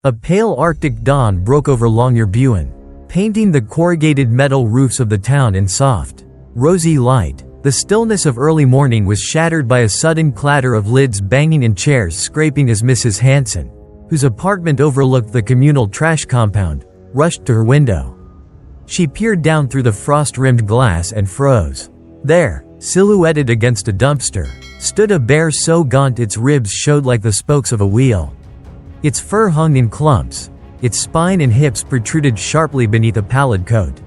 A pale Arctic dawn broke over Longyearbyen, painting the corrugated metal roofs of the town in soft, rosy light. The stillness of early morning was shattered by a sudden clatter of lids banging and chairs scraping as Mrs. Hansen, whose apartment overlooked the communal trash compound, rushed to her window. She peered down through the frost-rimmed glass and froze. There, silhouetted against a dumpster, stood a bear so gaunt its ribs showed like the spokes of a wheel. Its fur hung in clumps, its spine and hips protruded sharply beneath a pallid coat.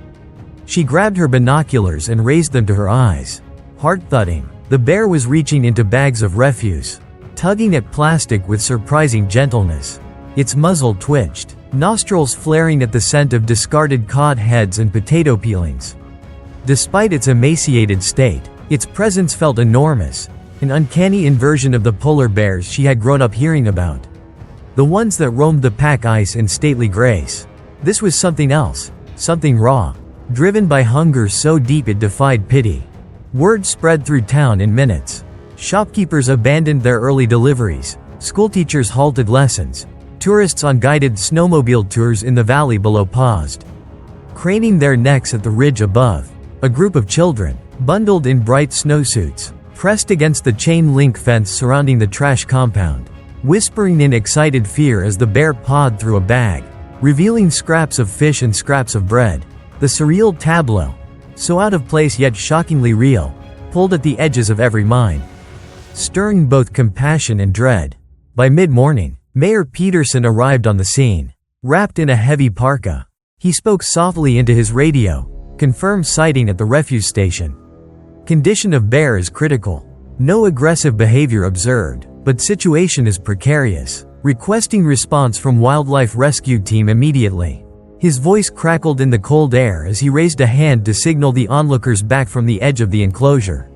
She grabbed her binoculars and raised them to her eyes. Heart-thudding, the bear was reaching into bags of refuse, tugging at plastic with surprising gentleness. Its muzzle twitched, nostrils flaring at the scent of discarded cod heads and potato peelings. Despite its emaciated state, its presence felt enormous, an uncanny inversion of the polar bears she had grown up hearing about. The ones that roamed the pack ice in stately grace. This was something else, something raw, driven by hunger so deep it defied pity. Word spread through town in minutes. Shopkeepers abandoned their early deliveries, schoolteachers halted lessons, tourists on guided snowmobile tours in the valley below paused. Craning their necks at the ridge above, a group of children, bundled in bright snowsuits, pressed against the chain-link fence surrounding the trash compound, whispering in excited fear as the bear pawed through a bag, revealing scraps of fish and scraps of bread. The surreal tableau, so out of place yet shockingly real, pulled at the edges of every mind, stirring both compassion and dread. By mid-morning, Mayor Peterson arrived on the scene, wrapped in a heavy parka. He spoke softly into his radio, confirmed sighting at the refuse station. Condition of bear is critical. No aggressive behavior observed, but situation is precarious. Requesting response from wildlife rescue team immediately. His voice crackled in the cold air as he raised a hand to signal the onlookers back from the edge of the enclosure.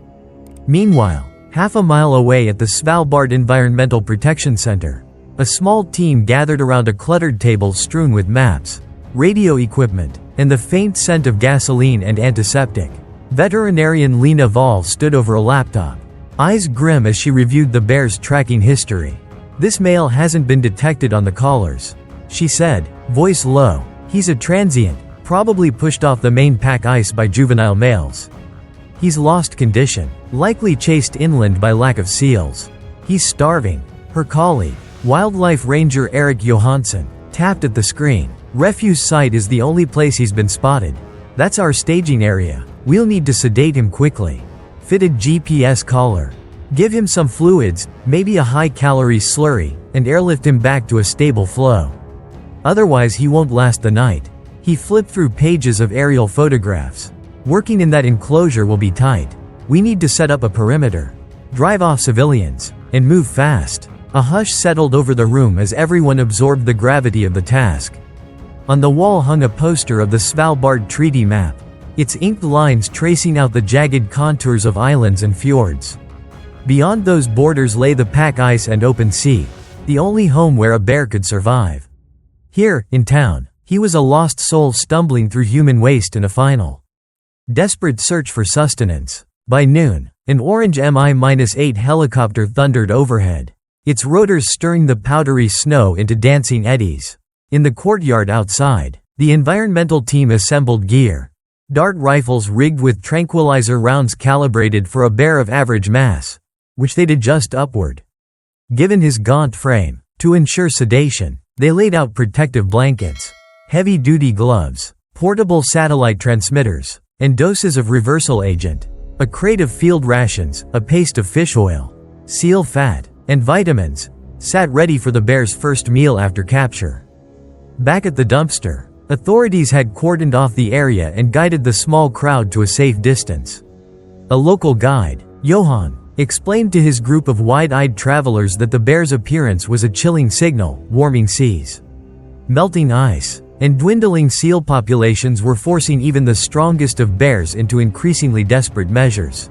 Meanwhile, half a mile away at the Svalbard Environmental Protection Center, a small team gathered around a cluttered table strewn with maps, radio equipment, and the faint scent of gasoline and antiseptic. Veterinarian Lena Vall stood over a laptop, eyes grim as she reviewed the bear's tracking history. "This male hasn't been detected on the collars," she said, voice low. "He's a transient, probably pushed off the main pack ice by juvenile males. He's lost condition, likely chased inland by lack of seals. He's starving." Her colleague, wildlife ranger Eric Johansson, tapped at the screen. "Refuse site is the only place he's been spotted. That's our staging area. We'll need to sedate him quickly. Fitted GPS collar. Give him some fluids, maybe a high-calorie slurry, and airlift him back to a stable flow. Otherwise he won't last the night." He flipped through pages of aerial photographs. "Working in that enclosure will be tight. We need to set up a perimeter. Drive off civilians, and move fast." A hush settled over the room as everyone absorbed the gravity of the task. On the wall hung a poster of the Svalbard Treaty Map, its inked lines tracing out the jagged contours of islands and fjords. Beyond those borders lay the pack ice and open sea, the only home where a bear could survive. Here, in town, he was a lost soul stumbling through human waste in a final, desperate search for sustenance. By noon, an orange Mi-8 helicopter thundered overhead, its rotors stirring the powdery snow into dancing eddies. In the courtyard outside, the environmental team assembled gear. Dart rifles rigged with tranquilizer rounds calibrated for a bear of average mass, which they'd adjust upward. Given his gaunt frame, to ensure sedation, they laid out protective blankets, heavy-duty gloves, portable satellite transmitters, and doses of reversal agent, a crate of field rations, a paste of fish oil, seal fat, and vitamins, sat ready for the bear's first meal after capture. Back at the dumpster, authorities had cordoned off the area and guided the small crowd to a safe distance. A local guide, Johan, explained to his group of wide-eyed travelers that the bear's appearance was a chilling signal. Warming seas, melting ice, and dwindling seal populations were forcing even the strongest of bears into increasingly desperate measures.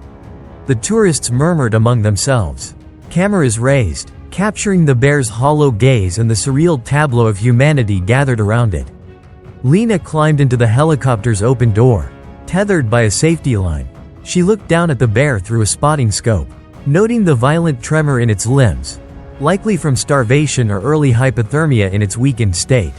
The tourists murmured among themselves. Cameras raised, capturing the bear's hollow gaze and the surreal tableau of humanity gathered around it. Lena climbed into the helicopter's open door, tethered by a safety line. She looked down at the bear through a spotting scope, noting the violent tremor in its limbs, likely from starvation or early hypothermia in its weakened state.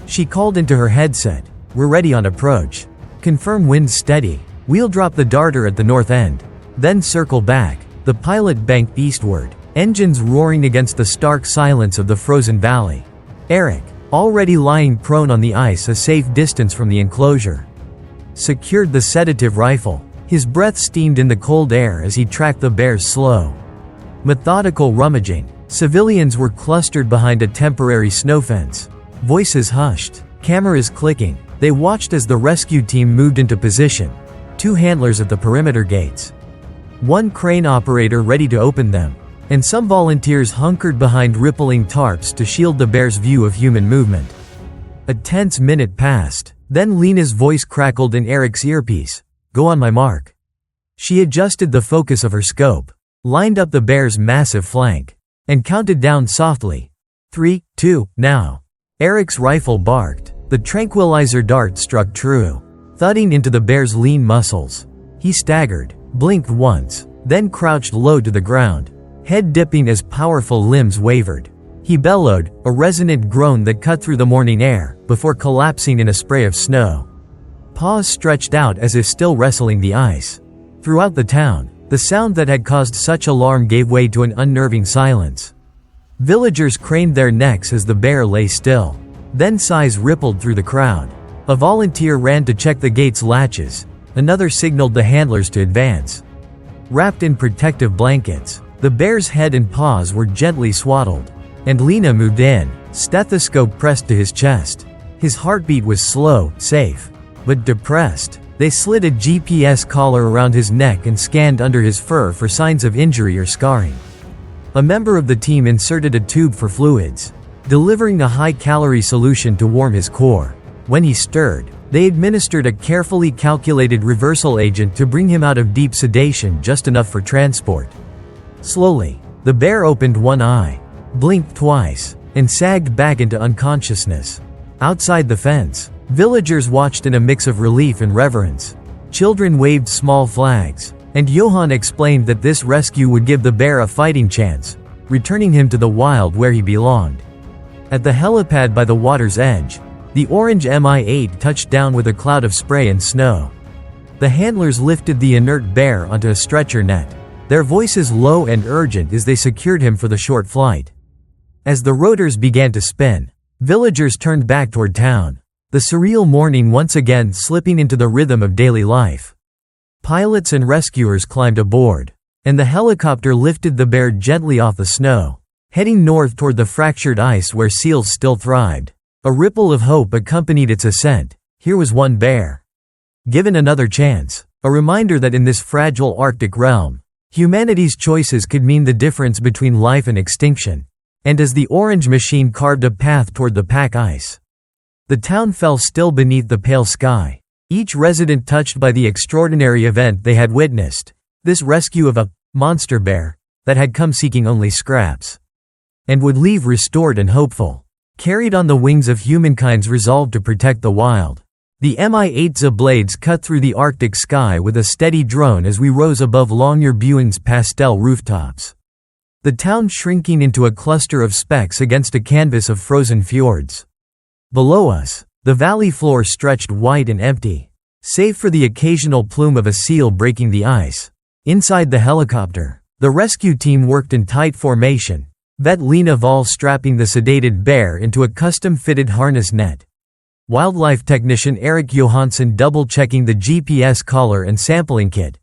She called into her headset, "We're ready on approach. Confirm wind steady. We'll drop the darter at the north end. Then circle back." The pilot banked eastward, engines roaring against the stark silence of the frozen valley. Eric, already lying prone on the ice a safe distance from the enclosure, secured the sedative rifle. His breath steamed in the cold air as he tracked the bear's slow, methodical rummaging. Civilians were clustered behind a temporary snow fence. Voices hushed, cameras clicking. They watched as the rescue team moved into position. 2 handlers at the perimeter gates, 1 crane operator ready to open them, and some volunteers hunkered behind rippling tarps to shield the bear's view of human movement. A tense minute passed. Then Lena's voice crackled in Eric's earpiece. "Go on my mark." She adjusted the focus of her scope, lined up the bear's massive flank, and counted down softly. 3, 2, now. Eric's rifle barked. The tranquilizer dart struck true, thudding into the bear's lean muscles. He staggered, blinked once, then crouched low to the ground, head dipping as powerful limbs wavered. He bellowed, a resonant groan that cut through the morning air, before collapsing in a spray of snow. Paws stretched out as if still wrestling the ice. Throughout the town, the sound that had caused such alarm gave way to an unnerving silence. Villagers craned their necks as the bear lay still. Then sighs rippled through the crowd. A volunteer ran to check the gate's latches. Another signaled the handlers to advance. Wrapped in protective blankets, the bear's head and paws were gently swaddled. And Lena moved in, stethoscope pressed to his chest. His heartbeat was slow, safe, but depressed. They slid a GPS collar around his neck and scanned under his fur for signs of injury or scarring. A member of the team inserted a tube for fluids, delivering a high-calorie solution to warm his core. When he stirred, they administered a carefully calculated reversal agent to bring him out of deep sedation just enough for transport. Slowly, the bear opened one eye, blinked twice, and sagged back into unconsciousness. Outside the fence, villagers watched in a mix of relief and reverence. Children waved small flags, and Johann explained that this rescue would give the bear a fighting chance, returning him to the wild where he belonged. At the helipad by the water's edge, the orange Mi-8 touched down with a cloud of spray and snow. The handlers lifted the inert bear onto a stretcher net, their voices low and urgent as they secured him for the short flight. As the rotors began to spin, villagers turned back toward town, the surreal morning once again slipping into the rhythm of daily life. Pilots and rescuers climbed aboard, and the helicopter lifted the bear gently off the snow, heading north toward the fractured ice where seals still thrived. A ripple of hope accompanied its ascent. Here was one bear, given another chance, a reminder that in this fragile Arctic realm, humanity's choices could mean the difference between life and extinction. And as the orange machine carved a path toward the pack ice, the town fell still beneath the pale sky, each resident touched by the extraordinary event they had witnessed, this rescue of a monster bear that had come seeking only scraps, and would leave restored and hopeful, carried on the wings of humankind's resolve to protect the wild. The Mi-8's blades cut through the Arctic sky with a steady drone as we rose above Longyearbyen's pastel rooftops, the town shrinking into a cluster of specks against a canvas of frozen fjords. Below us, the valley floor stretched white and empty, save for the occasional plume of a seal breaking the ice. Inside the helicopter, the rescue team worked in tight formation, Vet Lena Vol strapping the sedated bear into a custom-fitted harness net, wildlife technician Eric Johansson double-checking the GPS collar and sampling kit,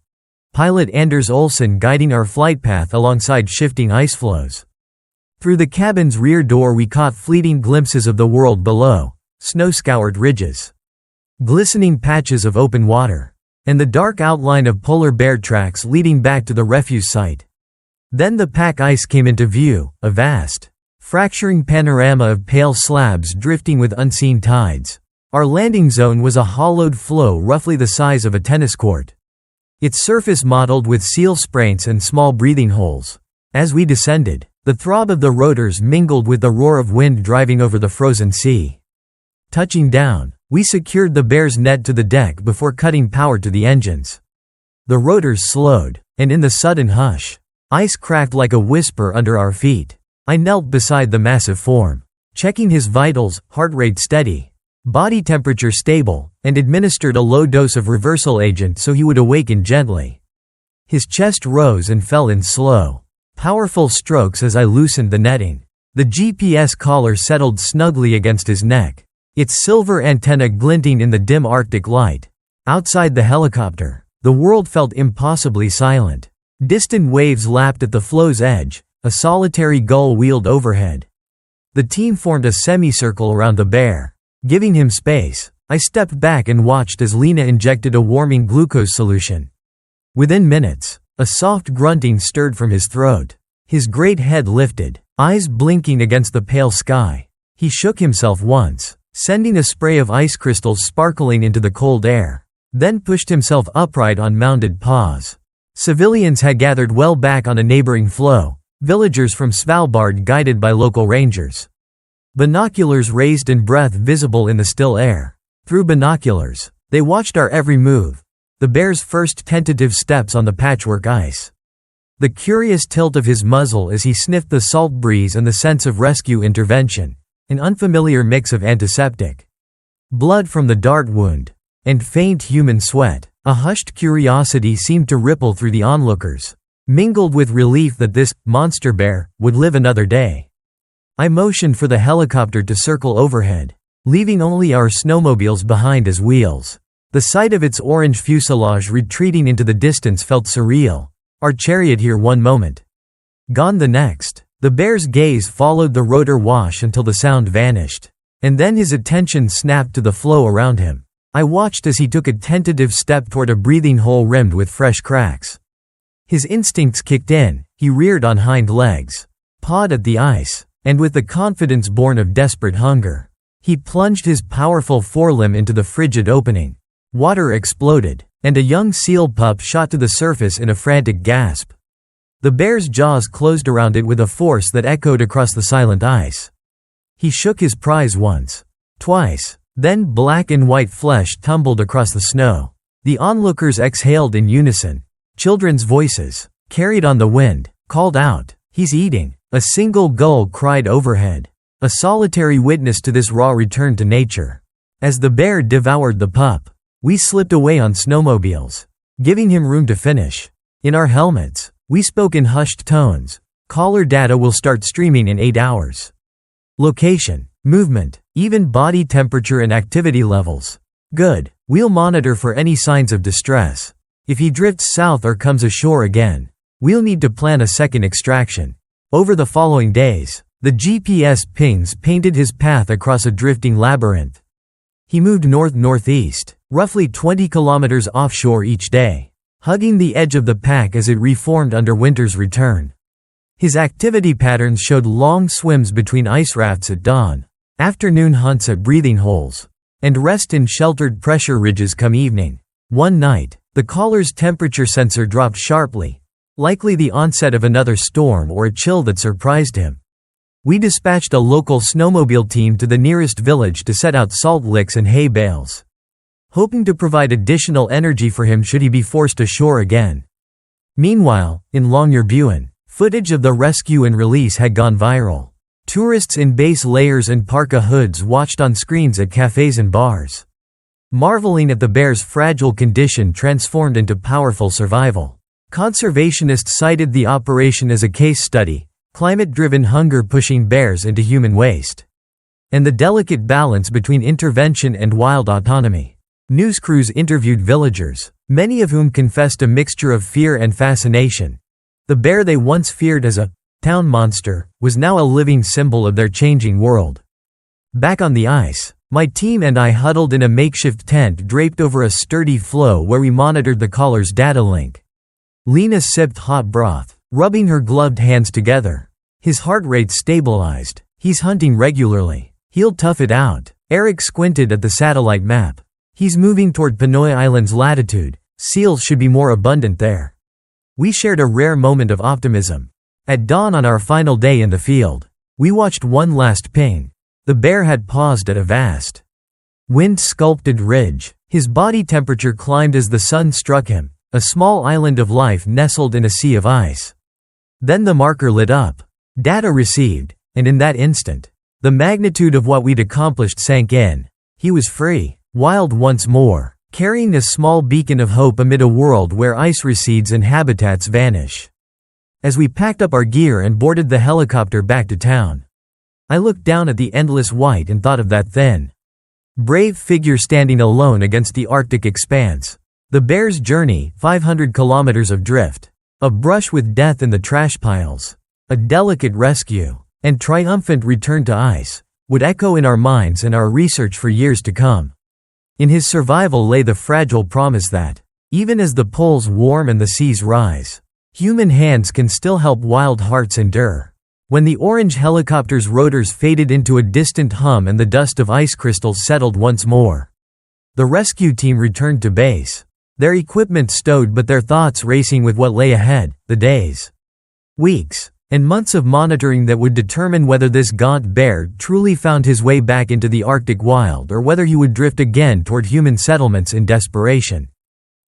pilot Anders Olsen guiding our flight path alongside shifting ice floes. Through the cabin's rear door we caught fleeting glimpses of the world below, snow-scoured ridges, glistening patches of open water, and the dark outline of polar bear tracks leading back to the refuse site. Then the pack ice came into view, a vast, fracturing panorama of pale slabs drifting with unseen tides. Our landing zone was a hollowed floe roughly the size of a tennis court, its surface mottled with seal spraints and small breathing holes. As we descended, the throb of the rotors mingled with the roar of wind driving over the frozen sea. Touching down, we secured the bear's net to the deck before cutting power to the engines. The rotors slowed, and in the sudden hush, ice cracked like a whisper under our feet. I knelt beside the massive form, checking his vitals, heart rate steady, body temperature stable, and administered a low dose of reversal agent so he would awaken gently. His chest rose and fell in slow, powerful strokes as I loosened the netting. The GPS collar settled snugly against his neck, its silver antenna glinting in the dim Arctic light. Outside the helicopter, the world felt impossibly silent. Distant waves lapped at the flow's edge, a solitary gull wheeled overhead. The team formed a semicircle around the bear, giving him space. I stepped back and watched as Lena injected a warming glucose solution. Within minutes, a soft grunting stirred from his throat. His great head lifted, eyes blinking against the pale sky. He shook himself once, sending a spray of ice crystals sparkling into the cold air, then pushed himself upright on mounded paws. Civilians had gathered well back on a neighboring floe, villagers from Svalbard guided by local rangers. Binoculars raised and breath visible in the still air. Through binoculars, they watched our every move, the bear's first tentative steps on the patchwork ice. The curious tilt of his muzzle as he sniffed the salt breeze and the sense of rescue intervention, an unfamiliar mix of antiseptic, blood from the dart wound, and faint human sweat. A hushed curiosity seemed to ripple through the onlookers, mingled with relief that this monster bear would live another day. I motioned for the helicopter to circle overhead, leaving only our snowmobiles behind as wheels. The sight of its orange fuselage retreating into the distance felt surreal. Our chariot here one moment, gone the next. The bear's gaze followed the rotor wash until the sound vanished, and then his attention snapped to the floe around him. I watched as he took a tentative step toward a breathing hole rimmed with fresh cracks. His instincts kicked in, he reared on hind legs, pawed at the ice, and with the confidence born of desperate hunger, he plunged his powerful forelimb into the frigid opening. Water exploded, and a young seal pup shot to the surface in a frantic gasp. The bear's jaws closed around it with a force that echoed across the silent ice. He shook his prize once, twice, then black and white flesh tumbled across the snow. The onlookers exhaled in unison. Children's voices, carried on the wind, called out, "He's eating." A single gull cried overhead, a solitary witness to this raw return to nature. As the bear devoured the pup, we slipped away on snowmobiles, giving him room to finish. In our helmets, we spoke in hushed tones. Collar data will start streaming in 8 hours. Location, movement, even body temperature and activity levels. Good. We'll monitor for any signs of distress. If he drifts south or comes ashore again, we'll need to plan a second extraction. Over the following days, the GPS pings painted his path across a drifting labyrinth. He moved north-northeast, roughly 20 kilometers offshore each day, hugging the edge of the pack as it reformed under winter's return. His activity patterns showed long swims between ice rafts at dawn, afternoon hunts at breathing holes, and rest in sheltered pressure ridges come evening. One night, the collar's temperature sensor dropped sharply, likely the onset of another storm or a chill that surprised him. We dispatched a local snowmobile team to the nearest village to set out salt licks and hay bales, hoping to provide additional energy for him should he be forced ashore again. Meanwhile, in Longyearbyen, footage of the rescue and release had gone viral. Tourists in base layers and parka hoods watched on screens at cafes and bars, marveling at the bear's fragile condition transformed into powerful survival. Conservationists cited the operation as a case study, climate-driven hunger pushing bears into human waste, and the delicate balance between intervention and wild autonomy. News crews interviewed villagers, many of whom confessed a mixture of fear and fascination. The bear they once feared as a town monster was now a living symbol of their changing world. Back on the ice, my team and I huddled in a makeshift tent draped over a sturdy floe where we monitored the collar's data link. Lena sipped hot broth, rubbing her gloved hands together. His heart rate stabilized. He's hunting regularly. He'll tough it out. Eric squinted at the satellite map. He's moving toward Pinoy Island's latitude. Seals should be more abundant there. We shared a rare moment of optimism. At dawn on our final day in the field, we watched one last ping. The bear had paused at a vast, wind-sculpted ridge. His body temperature climbed as the sun struck him, a small island of life nestled in a sea of ice. Then the marker lit up. Data received, and in that instant, the magnitude of what we'd accomplished sank in. He was free, wild once more, carrying a small beacon of hope amid a world where ice recedes and habitats vanish. As we packed up our gear and boarded the helicopter back to town, I looked down at the endless white and thought of that thin, brave figure standing alone against the Arctic expanse. The bear's journey, 500 kilometers of drift, a brush with death in the trash piles, a delicate rescue, and triumphant return to ice, would echo in our minds and our research for years to come. In his survival lay the fragile promise that, even as the poles warm and the seas rise, human hands can still help wild hearts endure. When the orange helicopter's rotors faded into a distant hum and the dust of ice crystals settled once more, the rescue team returned to base, their equipment stowed but their thoughts racing with what lay ahead, the days, weeks, and months of monitoring that would determine whether this gaunt bear truly found his way back into the Arctic wild or whether he would drift again toward human settlements in desperation.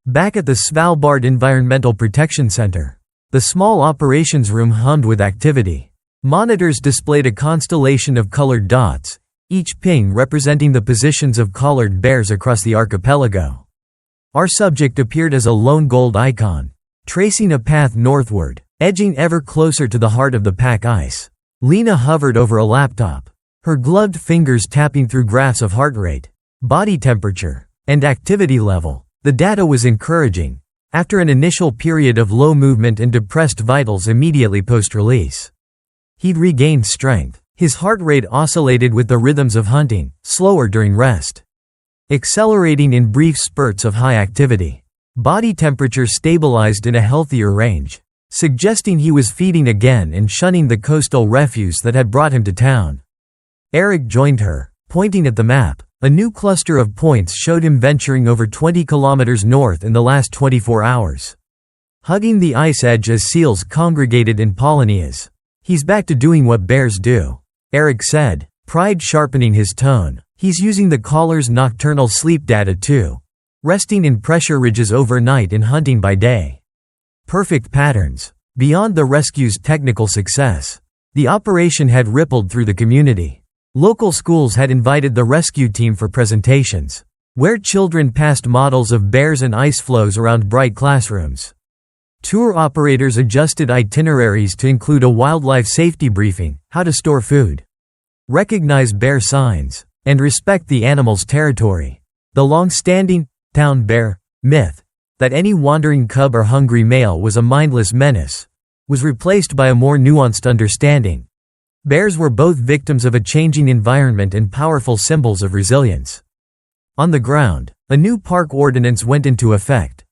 Back at the Svalbard Environmental Protection Center, the small operations room hummed with activity. Monitors displayed a constellation of colored dots, each ping representing the positions of collared bears across the archipelago. Our subject appeared as a lone gold icon, tracing a path northward, edging ever closer to the heart of the pack ice. Lena hovered over a laptop, her gloved fingers tapping through graphs of heart rate, body temperature, and activity level. The data was encouraging, after an initial period of low movement and depressed vitals immediately post-release. He'd regained strength. His heart rate oscillated with the rhythms of hunting, slower during rest, accelerating in brief spurts of high activity. Body temperature stabilized in a healthier range, suggesting he was feeding again and shunning the coastal refuse that had brought him to town. Eric joined her, pointing at the map. A new cluster of points showed him venturing over 20 kilometers north in the last 24 hours, hugging the ice edge as seals congregated in Polynesias. He's back to doing what bears do, Eric said, pride sharpening his tone. He's using the collar's nocturnal sleep data too, resting in pressure ridges overnight and hunting by day. Perfect patterns. Beyond the rescue's technical success, the operation had rippled through the community. Local schools had invited the rescue team for presentations, where children passed models of bears and ice floes around bright classrooms. Tour operators adjusted itineraries to include a wildlife safety briefing, how to store food, recognize bear signs, and respect the animal's territory. The long-standing town bear myth that any wandering cub or hungry male was a mindless menace was replaced by a more nuanced understanding. Bears were both victims of a changing environment and powerful symbols of resilience. On the ground, a new park ordinance went into effect.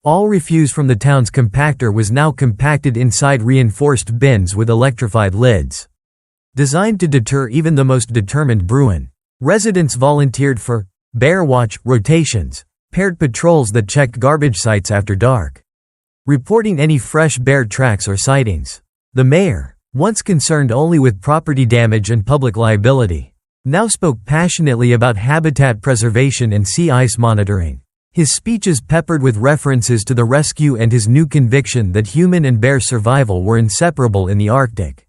All refuse from the town's compactor was now compacted inside reinforced bins with electrified lids, designed to deter even the most determined Bruin. Residents volunteered for bear watch rotations, paired patrols that checked garbage sites after dark, reporting any fresh bear tracks or sightings. The mayor, once concerned only with property damage and public liability, now spoke passionately about habitat preservation and sea ice monitoring. His speeches peppered with references to the rescue and his new conviction that human and bear survival were inseparable in the Arctic.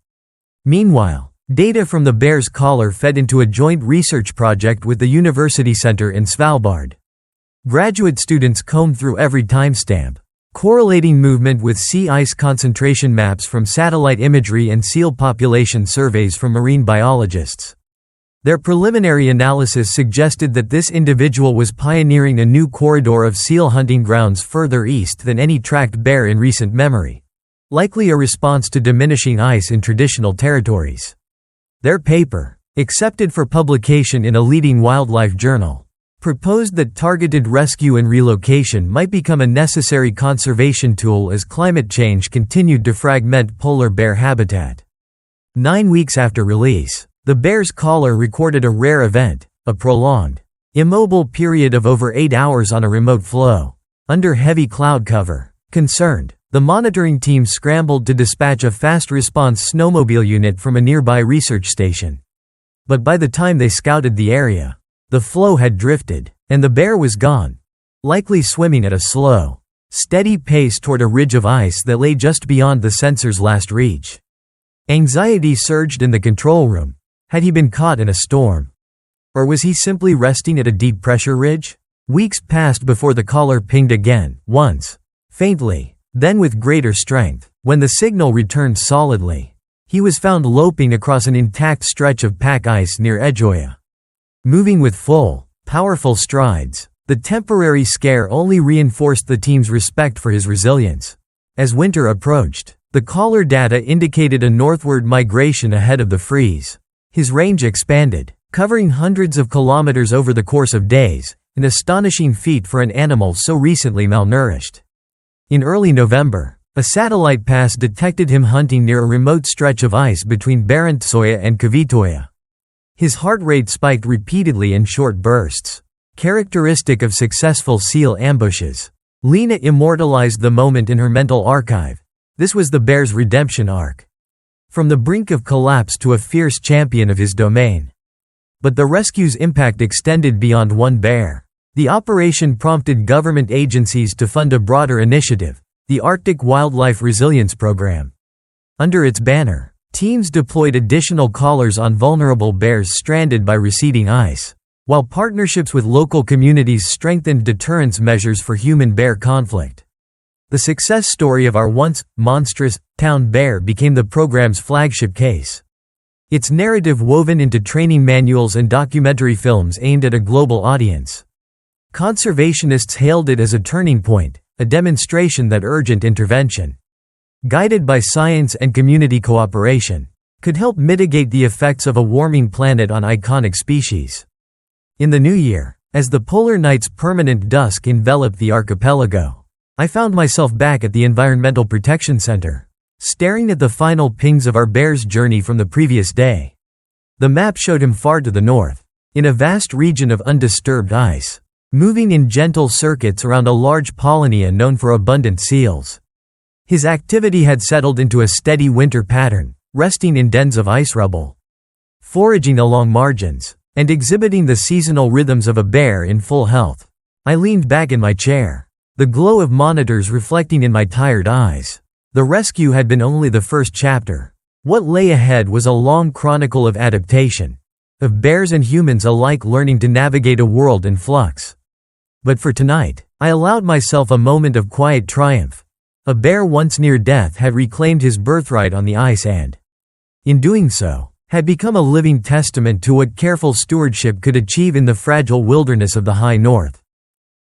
Meanwhile, data from the bear's collar fed into a joint research project with the University Center in Svalbard. Graduate students combed through every timestamp, correlating movement with sea ice concentration maps from satellite imagery and seal population surveys from marine biologists. Their preliminary analysis suggested that this individual was pioneering a new corridor of seal hunting grounds further east than any tracked bear in recent memory, likely a response to diminishing ice in traditional territories. Their paper, accepted for publication in a leading wildlife journal, proposed that targeted rescue and relocation might become a necessary conservation tool as climate change continued to fragment polar bear habitat. 9 weeks after release, the bear's collar recorded a rare event, a prolonged, immobile period of over 8 hours on a remote floe, under heavy cloud cover. Concerned, the monitoring team scrambled to dispatch a fast-response snowmobile unit from a nearby research station. But by the time they scouted the area, the floe had drifted, and the bear was gone, likely swimming at a slow, steady pace toward a ridge of ice that lay just beyond the sensor's last reach. Anxiety surged in the control room. Had he been caught in a storm? Or was he simply resting at a deep pressure ridge? Weeks passed before the caller pinged again, once, faintly, then with greater strength. When the signal returned solidly, he was found loping across an intact stretch of pack ice near Edgioya. Moving with full, powerful strides, the temporary scare only reinforced the team's respect for his resilience. As winter approached, the caller data indicated a northward migration ahead of the freeze. His range expanded, covering hundreds of kilometers over the course of days, an astonishing feat for an animal so recently malnourished. In early November, a satellite pass detected him hunting near a remote stretch of ice between Barentsoya and Kvitoya. His heart rate spiked repeatedly in short bursts, characteristic of successful seal ambushes. Lena immortalized the moment in her mental archive. This was the bear's redemption arc. From the brink of collapse to a fierce champion of his domain. But the rescue's impact extended beyond one bear. The operation prompted government agencies to fund a broader initiative, the Arctic Wildlife Resilience Program. Under its banner, teams deployed additional collars on vulnerable bears stranded by receding ice, while partnerships with local communities strengthened deterrence measures for human-bear conflict. The success story of our once monstrous town bear became the program's flagship case. Its narrative woven into training manuals and documentary films aimed at a global audience. Conservationists hailed it as a turning point, a demonstration that urgent intervention, guided by science and community cooperation, could help mitigate the effects of a warming planet on iconic species. In the new year, as the polar night's permanent dusk enveloped the archipelago, I found myself back at the Environmental Protection Center, staring at the final pings of our bear's journey from the previous day. The map showed him far to the north, in a vast region of undisturbed ice, moving in gentle circuits around a large Polonia known for abundant seals. His activity had settled into a steady winter pattern, resting in dens of ice rubble, foraging along margins, and exhibiting the seasonal rhythms of a bear in full health. I leaned back in my chair, the glow of monitors reflecting in my tired eyes. The rescue had been only the first chapter. What lay ahead was a long chronicle of adaptation, of bears and humans alike learning to navigate a world in flux. But for tonight, I allowed myself a moment of quiet triumph. A bear once near death had reclaimed his birthright on the ice and, in doing so, had become a living testament to what careful stewardship could achieve in the fragile wilderness of the high north.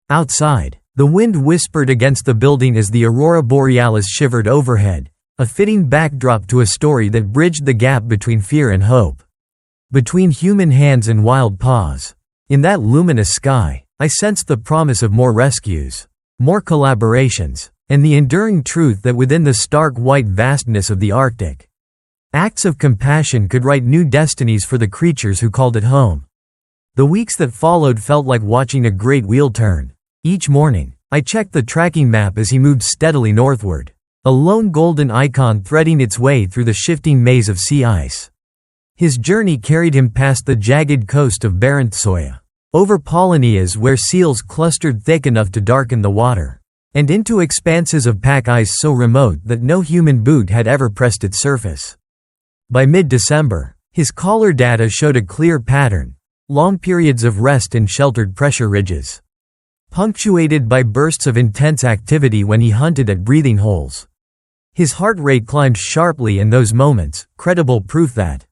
Outside, the wind whispered against the building as the aurora borealis shivered overhead, a fitting backdrop to a story that bridged the gap between fear and hope, between human hands and wild paws. In that luminous sky, I sensed the promise of more rescues, more collaborations, and the enduring truth that within the stark white vastness of the Arctic, acts of compassion could write new destinies for the creatures who called it home. The weeks that followed felt like watching a great wheel turn. Each morning, I checked the tracking map as he moved steadily northward, a lone golden icon threading its way through the shifting maze of sea ice. His journey carried him past the jagged coast of Barentsoya, over Polonias where seals clustered thick enough to darken the water, and into expanses of pack ice so remote that no human boot had ever pressed its surface. By mid-December, his collar data showed a clear pattern, long periods of rest in sheltered pressure ridges, punctuated by bursts of intense activity when he hunted at breathing holes. His heart rate climbed sharply in those moments, credible proof that,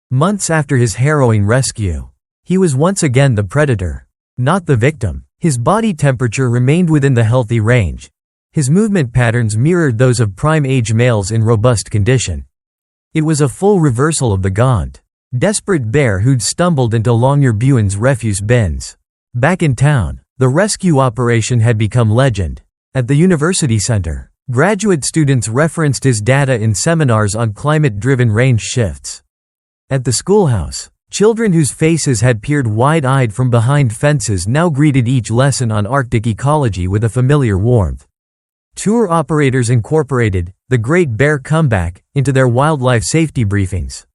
months after his harrowing rescue, he was once again the predator, not the victim. His body temperature remained within the healthy range. His movement patterns mirrored those of prime-age males in robust condition. It was a full reversal of the gaunt, desperate bear who'd stumbled into Longyearbyen's refuse bins. Back in town, the rescue operation had become legend. At the university center, graduate students referenced his data in seminars on climate-driven range shifts. At the schoolhouse, children whose faces had peered wide-eyed from behind fences now greeted each lesson on Arctic ecology with a familiar warmth. Tour operators incorporated the Great Bear Comeback into their wildlife safety briefings.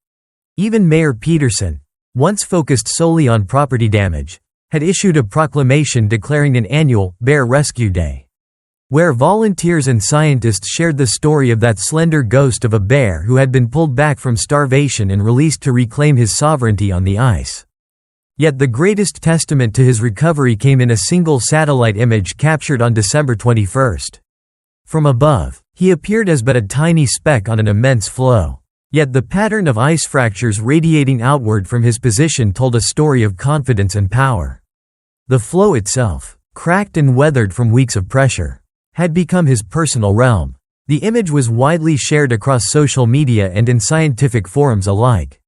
Even Mayor Peterson, once focused solely on property damage, had issued a proclamation declaring an annual Bear Rescue Day. where volunteers and scientists shared the story of that slender ghost of a bear who had been pulled back from starvation and released to reclaim his sovereignty on the ice. Yet the greatest testament to his recovery came in a single satellite image captured on December 21. From above, he appeared as but a tiny speck on an immense floe. Yet the pattern of ice fractures radiating outward from his position told a story of confidence and power. The floe itself, cracked and weathered from weeks of pressure, had become his personal realm. The image was widely shared across social media and in scientific forums alike.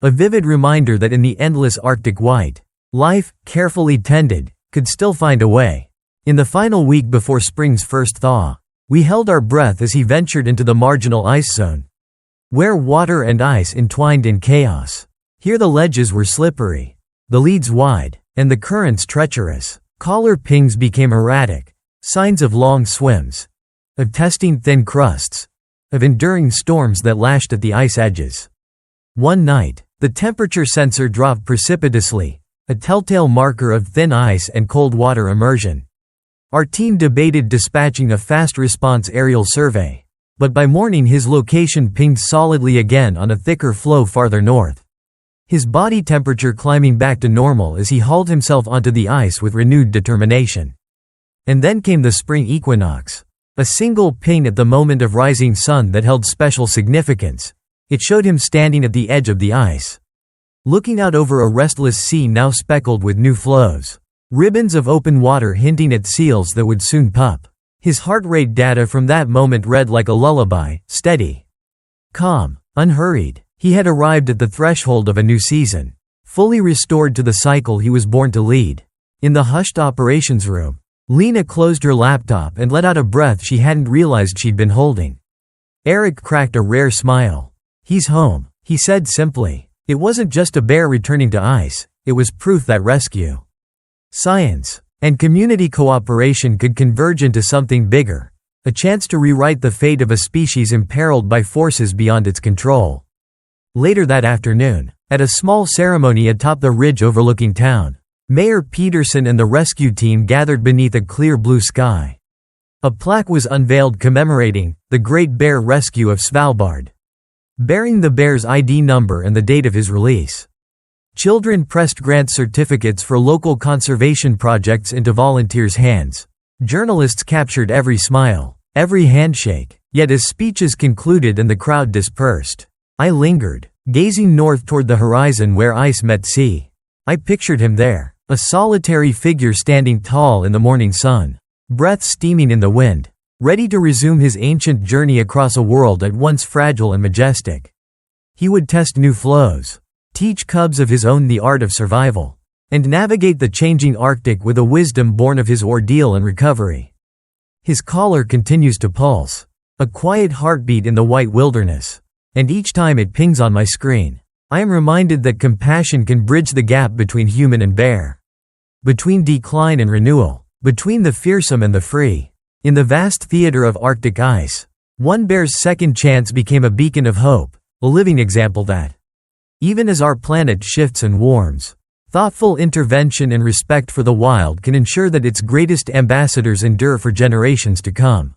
A vivid reminder that in the endless Arctic white, life, carefully tended, could still find a way. In the final week before spring's first thaw, we held our breath as he ventured into the marginal ice zone, where water and ice entwined in chaos. Here the ledges were slippery, the leads wide, and the currents treacherous. Collar pings became erratic, signs of long swims, of testing thin crusts, of enduring storms that lashed at the ice edges. One night, the temperature sensor dropped precipitously, a telltale marker of thin ice and cold water immersion. Our team debated dispatching a fast response aerial survey, but by morning his location pinged solidly again on a thicker floe farther north. His body temperature climbing back to normal as he hauled himself onto the ice with renewed determination. And then came the spring equinox. A single ping at the moment of rising sun that held special significance. It showed him standing at the edge of the ice, looking out over a restless sea now speckled with new floes. Ribbons of open water hinting at seals that would soon pup. His heart rate data from that moment read like a lullaby, steady, calm, unhurried. He had arrived at the threshold of a new season, fully restored to the cycle he was born to lead. In the hushed operations room, Lena closed her laptop and let out a breath she hadn't realized she'd been holding. Eric cracked a rare smile. "He's home," he said simply. It wasn't just a bear returning to ice, it was proof that rescue, science, and community cooperation could converge into something bigger, a chance to rewrite the fate of a species imperiled by forces beyond its control. Later that afternoon, at a small ceremony atop the ridge overlooking town, Mayor Peterson and the rescue team gathered beneath a clear blue sky. A plaque was unveiled commemorating the Great Bear Rescue of Svalbard, bearing the bear's ID number and the date of his release. Children pressed grant certificates for local conservation projects into volunteers' hands. Journalists captured every smile, every handshake. Yet as speeches concluded and the crowd dispersed, I lingered, gazing north toward the horizon where ice met sea. I pictured him there, a solitary figure standing tall in the morning sun, breath steaming in the wind, ready to resume his ancient journey across a world at once fragile and majestic. He would test new floes, teach cubs of his own the art of survival, and navigate the changing Arctic with a wisdom born of his ordeal and recovery. His collar continues to pulse, a quiet heartbeat in the white wilderness, and each time it pings on my screen, I am reminded that compassion can bridge the gap between human and bear, between decline and renewal, between the fearsome and the free. In the vast theater of Arctic ice, one bear's second chance became a beacon of hope, a living example that, even as our planet shifts and warms, thoughtful intervention and respect for the wild can ensure that its greatest ambassadors endure for generations to come.